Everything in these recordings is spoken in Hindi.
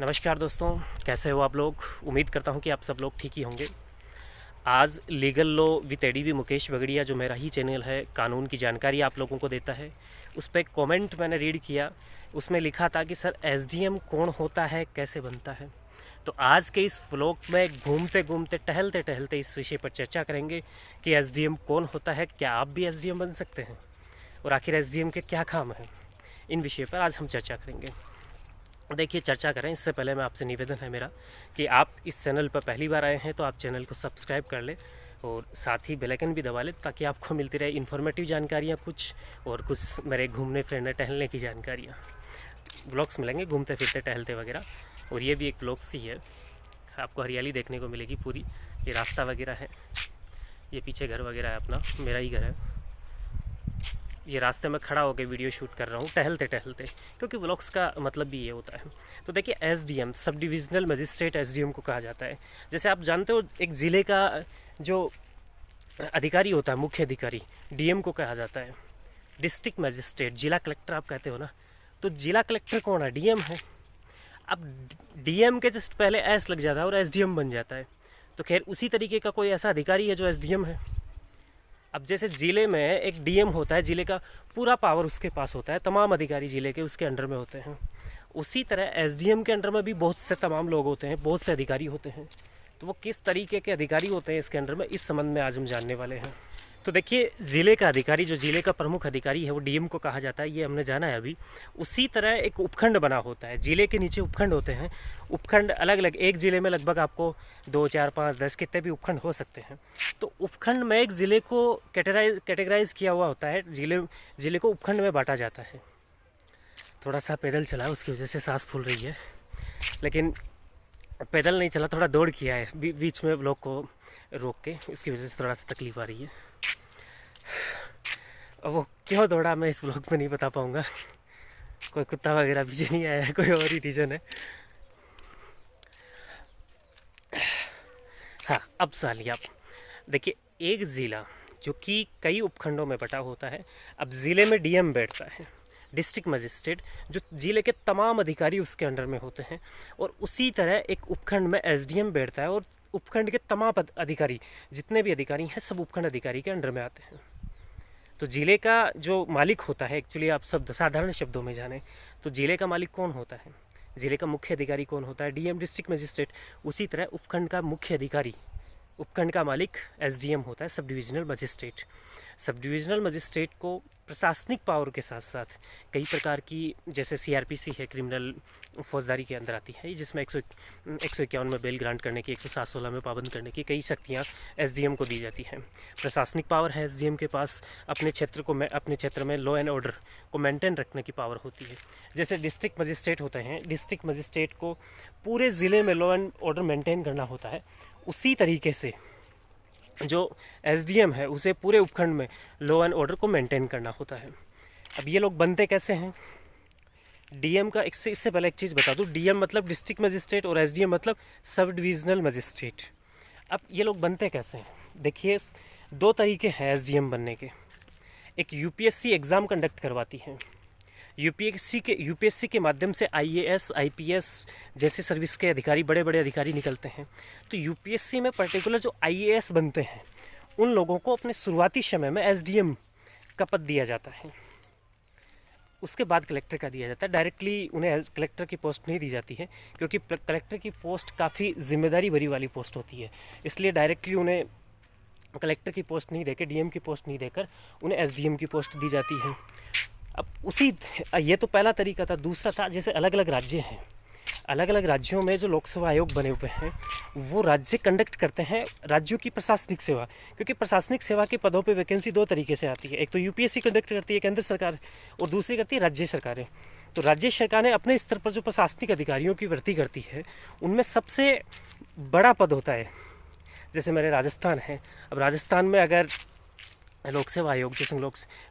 नमस्कार दोस्तों, कैसे हो आप लोग। उम्मीद करता हूँ कि आप सब लोग ठीक ही होंगे। आज legal law with ADV Mukesh Bagadia, जो मेरा ही चैनल है, कानून की जानकारी आप लोगों को देता है, उस पर एक कमेंट मैंने रीड किया। उसमें लिखा था कि सर एसडीएम कौन होता है, कैसे बनता है। तो आज के इस व्लॉग में घूमते घूमते टहलते टहलते इस विषय पर चर्चा करेंगे कि एसडीएम कौन होता है, क्या आप भी एसडीएम बन सकते हैं और आखिर एसडीएम के क्या काम हैं। इन विषय पर आज हम चर्चा करेंगे। देखिए, चर्चा करें इससे पहले मैं आपसे निवेदन है मेरा कि आप इस चैनल पर पहली बार आए हैं तो आप चैनल को सब्सक्राइब कर लें और साथ ही बेल आइकन भी दबा लें, ताकि आपको मिलती रहे इन्फॉर्मेटिव जानकारियाँ कुछ और कुछ मेरे घूमने फिरने टहलने की जानकारियाँ। व्लॉग्स मिलेंगे घूमते फिरते टहलते वगैरह, और ये भी एक व्लॉग्स ही है। आपको हरियाली देखने को मिलेगी पूरी। ये रास्ता वगैरह है, ये पीछे घर वगैरह है, अपना मेरा ही घर है। ये रास्ते में खड़ा होकर वीडियो शूट कर रहा हूँ टहलते टहलते, क्योंकि व्लॉग्स का मतलब भी ये होता है। तो देखिए, SDM sub divisional magistrate SDM को कहा जाता है। जैसे आप जानते हो, एक ज़िले का जो अधिकारी होता है, मुख्य अधिकारी, डीएम को कहा जाता है। डिस्ट्रिक्ट मजिस्ट्रेट, जिला कलेक्टर आप कहते हो ना, तो जिला कलेक्टर कौन है? डीएम है। अब डीएम के जस्ट पहले एस लग जाता है और एसडीएम बन जाता है। तो खैर, उसी तरीके का कोई ऐसा अधिकारी है जो एसडीएम है। अब जैसे ज़िले में एक डीएम होता है, ज़िले का पूरा पावर उसके पास होता है, तमाम अधिकारी ज़िले के उसके अंडर में होते हैं। उसी तरह एसडीएम के अंडर में भी बहुत से तमाम लोग होते हैं, बहुत से अधिकारी होते हैं। तो वो किस तरीके के अधिकारी होते हैं इसके अंडर में, इस संबंध में आज हम जानने वाले हैं। तो देखिए, ज़िले का अधिकारी, जो ज़िले का प्रमुख अधिकारी है, वो डीएम को कहा जाता है, ये हमने जाना है अभी। उसी तरह एक उपखंड बना होता है, ज़िले के नीचे उपखंड होते हैं। उपखंड अलग अलग, एक ज़िले में लगभग आपको 2, 4, 5, 10 कितने भी उपखंड हो सकते हैं। तो उपखंड में एक ज़िले को कैटेगराइज किया हुआ होता है, ज़िले को उपखंड में बांटा जाता है। थोड़ा सा पैदल चला, उसकी वजह से सांस फूल रही है, लेकिन पैदल नहीं चला, थोड़ा दौड़ किया है बीच में ब्लॉक को रोक के, इसकी वजह से थोड़ा सा तकलीफ आ रही है। अब वो क्यों दौड़ा मैं इस ब्लॉग में नहीं बता पाऊँगा। कोई कुत्ता वगैरह पीछे नहीं आया है, कोई और ही रीज़न है। हाँ, अब सवालिए आप देखिए, एक ज़िला जो कि कई उपखंडों में बटा होता है। अब ज़िले में डीएम बैठता है, डिस्ट्रिक्ट मजिस्ट्रेट, जो ज़िले के तमाम अधिकारी उसके अंडर में होते हैं। और उसी तरह एक उपखंड में एसडीएम बैठता है, और उपखंड के तमाम अधिकारी, जितने भी अधिकारी हैं, सब उपखंड अधिकारी के अंडर में आते हैं। तो ज़िले का जो मालिक होता है, एक्चुअली आप सब साधारण शब्दों में जाने तो ज़िले का मालिक कौन होता है, ज़िले का मुख्य अधिकारी कौन होता है? DM, district magistrate. उसी तरह उपखंड का मुख्य अधिकारी, उपखंड का मालिक एसडीएम होता है, sub divisional magistrate. Sub divisional magistrate को प्रशासनिक पावर के साथ साथ कई प्रकार की, जैसे सीआरपीसी है, क्रिमिनल फौजदारी के अंदर आती है, जिसमें 151 में बेल ग्रांट करने की, 107-16 में पाबंद करने की कई शक्तियाँ एसडीएम को दी जाती हैं। प्रशासनिक पावर है एसडीएम के पास। अपने क्षेत्र में लॉ एंड ऑर्डर को मेंटेन रखने की पावर होती है। जैसे डिस्ट्रिक्ट मजिस्ट्रेट होते हैं, डिस्ट्रिक्ट मजिस्ट्रेट को पूरे ज़िले में लॉ एंड ऑर्डर मेंटेन करना होता है। उसी तरीके से जो एसडीएम है, उसे पूरे उपखंड में लॉ एंड ऑर्डर को मेंटेन करना होता है। अब ये लोग बनते कैसे हैं? डीएम का इससे पहले एक चीज़ बता दूं, डीएम मतलब डिस्ट्रिक्ट मजिस्ट्रेट और एसडीएम मतलब सब डिविजनल मजिस्ट्रेट। अब ये लोग बनते कैसे हैं? देखिए, 2 तरीके हैं एसडीएम बनने के। एक यूपीएससी एग्ज़ाम कंडक्ट करवाती है। यूपीएससी के माध्यम से आईएएस, आईपीएस जैसे सर्विस के अधिकारी, बड़े बड़े अधिकारी निकलते हैं। तो यूपीएससी में पर्टिकुलर जो आईएएस बनते हैं, उन लोगों को अपने शुरुआती समय में एसडीएम का पद दिया जाता है। उसके बाद कलेक्टर का दिया जाता है। डायरेक्टली उन्हें कलेक्टर की पोस्ट नहीं दी जाती है, क्योंकि कलेक्टर की पोस्ट काफ़ी जिम्मेदारी भरी वाली पोस्ट होती है। इसलिए डायरेक्टली उन्हें कलेक्टर की पोस्ट नहीं देकर, डीएम की पोस्ट नहीं देकर, उन्हें एसडीएम की पोस्ट दी जाती है। अब ये तो पहला तरीका था। दूसरा था, जैसे अलग अलग राज्य हैं, अलग अलग राज्यों में जो लोक सेवा आयोग बने हुए हैं, वो राज्य कंडक्ट करते हैं राज्यों की प्रशासनिक सेवा। क्योंकि प्रशासनिक सेवा के पदों पे वैकेंसी 2 तरीके से आती है। एक तो यूपीएससी कंडक्ट करती है, केंद्र सरकार, और दूसरी करती है राज्य सरकारें। तो राज्य सरकारें अपने स्तर पर जो प्रशासनिक अधिकारियों की भर्ती करती है, उनमें सबसे बड़ा पद होता है। जैसे मेरे राजस्थान है, अब राजस्थान में अगर लोक सेवा आयोग, जैसे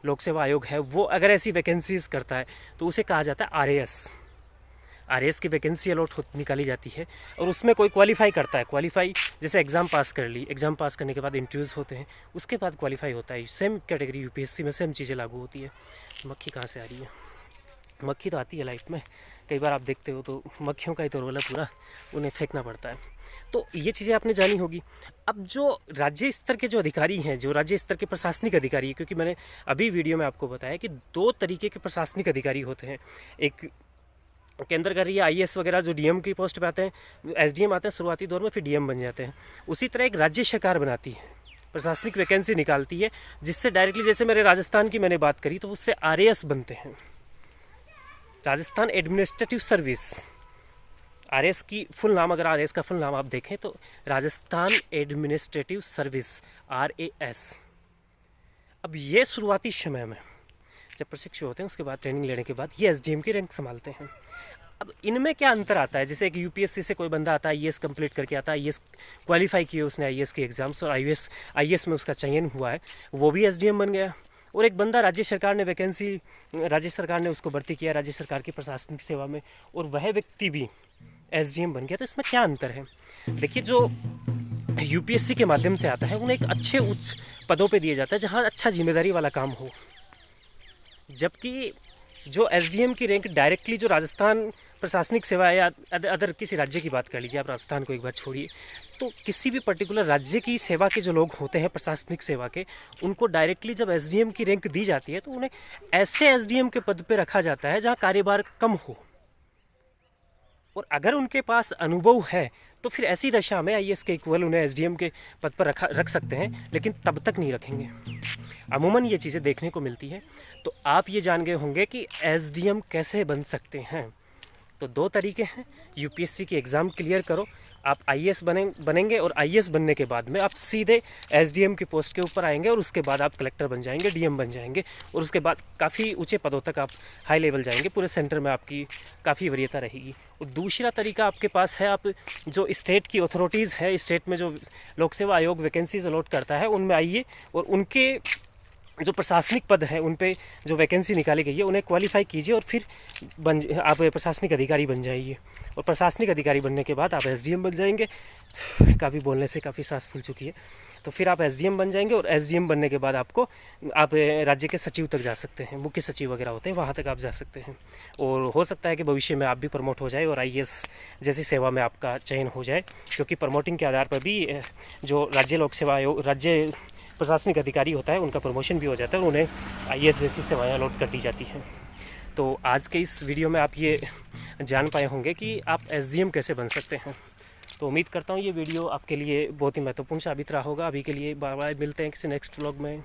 लोक सेवा आयोग है, वो अगर ऐसी वैकेंसीज करता है तो उसे कहा जाता है आरएएस की वैकेंसी अलॉट निकाली जाती है। और उसमें कोई क्वालिफाई करता है, क्वालिफाई जैसे एग्ज़ाम पास कर ली, एग्ज़ाम पास करने के बाद इंटरव्यूज़ होते हैं, उसके बाद क्वालिफाई होता है। सेम कैटेगरी यूपीएससी में सेम चीज़ें लागू होती है। मक्खी कहाँ से आ रही है? मक्खी तो आती है लाइफ में, कई बार आप देखते हो तो मक्खियों का ही तो रोल है पूरा, उन्हें फेंकना पड़ता है। तो ये चीज़ें आपने जानी होगी। अब जो राज्य स्तर के जो अधिकारी हैं, जो राज्य स्तर के प्रशासनिक अधिकारी हैं, क्योंकि मैंने अभी वीडियो में आपको बताया कि 2 तरीके के प्रशासनिक अधिकारी होते हैं। एक केंद्र का रही आईएएस वगैरह जो डीएम की पोस्ट पे आते हैं, एसडीएम आते हैं शुरुआती दौर में, फिर डीएम बन जाते हैं। उसी तरह एक राज्य सरकार बनाती है, प्रशासनिक वैकेंसी निकालती है, जिससे डायरेक्टली, जैसे मेरे राजस्थान की मैंने बात करी, तो उससे आरएएस बनते हैं, राजस्थान एडमिनिस्ट्रेटिव सर्विस। आरएएस की फुल नाम, अगर आरएएस का फुल नाम आप देखें तो राजस्थान एडमिनिस्ट्रेटिव सर्विस, आरएएस। अब ये शुरुआती समय में जब प्रशिक्षु होते हैं, उसके बाद ट्रेनिंग लेने के बाद ये एसडीएम की रैंक संभालते हैं। अब इनमें क्या अंतर आता है? जैसे एक यूपीएससी से कोई बंदा आता है, आईएएस कंप्लीट करके आता है, आईएएस क्वालिफाई किए उसने आईएएस के एग्जाम्स, और आईएएस में उसका चयन हुआ है, वो भी एसडीएम बन गया। और एक बंदा राज्य सरकार ने उसको भर्ती किया राज्य सरकार की प्रशासनिक सेवा में, और वह व्यक्ति भी एसडीएम बन गया। तो इसमें क्या अंतर है? देखिए, जो यूपीएससी के माध्यम से आता है उन्हें एक अच्छे उच्च पदों पे दिया जाता है, जहाँ अच्छा जिम्मेदारी वाला काम हो, जबकि जो एसडीएम की रैंक डायरेक्टली जो राजस्थान प्रशासनिक सेवा है, या अदर किसी राज्य की बात कर लीजिए, आप राजस्थान को एक बार छोड़िए, तो किसी भी पर्टिकुलर राज्य की सेवा के जो लोग होते हैं प्रशासनिक सेवा के, उनको डायरेक्टली जब एसडीएम की रैंक दी जाती है तो उन्हें ऐसे एसडीएम के पद पे रखा जाता है जहाँ कार्यभार कम हो, और अगर उनके पास अनुभव है तो फिर ऐसी दशा में आईएएस के इक्वल उन्हें एसडीएम के पद पर रख सकते हैं, लेकिन तब तक नहीं रखेंगे। अमूमन ये चीज़ें देखने को मिलती हैं। तो आप ये जान गए होंगे कि एसडीएम कैसे बन सकते हैं। तो 2 तरीके हैं, यूपीएससी की एग्ज़ाम क्लियर करो, आप आईएएस बनेंगे, और आईएएस बनने के बाद में आप सीधे एसडीएम की पोस्ट के ऊपर आएंगे, और उसके बाद आप कलेक्टर बन जाएंगे, डीएम बन जाएंगे, और उसके बाद काफ़ी ऊंचे पदों तक आप हाई लेवल जाएंगे, पूरे सेंटर में आपकी काफ़ी वरीयता रहेगी। और दूसरा तरीका आपके पास है, आप जो स्टेट की अथॉरिटीज़ है, स्टेट में जो लोक सेवा आयोग वैकेंसीज अलॉट करता है, उनमें आइए, और उनके जो प्रशासनिक पद हैं उन पे जो वैकेंसी निकाली गई है उन्हें क्वालिफाई कीजिए, और फिर आप प्रशासनिक अधिकारी बन जाइए, और प्रशासनिक अधिकारी बनने के बाद आप एसडीएम बन जाएंगे। काफ़ी बोलने से काफ़ी सांस फूल चुकी है। तो फिर आप एसडीएम बन जाएंगे, और एसडीएम बनने के बाद आप राज्य के सचिव तक जा सकते हैं, मुख्य सचिव वगैरह होते हैं, वहाँ तक आप जा सकते हैं। और हो सकता है कि भविष्य में आप भी प्रमोट हो जाए और आईएएस जैसी सेवा में आपका चयन हो जाए, क्योंकि प्रमोटिंग के आधार पर भी जो राज्य लोक सेवा आयोग, राज्य प्रशासनिक अधिकारी होता है, उनका प्रमोशन भी हो जाता है, और उन्हें आईएएस जैसी सेवाएं अलॉट कर दी जाती हैं। तो आज के इस वीडियो में आप ये जान पाए होंगे कि आप एसडीएम कैसे बन सकते हैं। तो उम्मीद करता हूँ ये वीडियो आपके लिए बहुत ही महत्वपूर्ण साबित रहा होगा। अभी के लिए बाय बाय, मिलते हैं किसी नेक्स्ट व्लॉग में।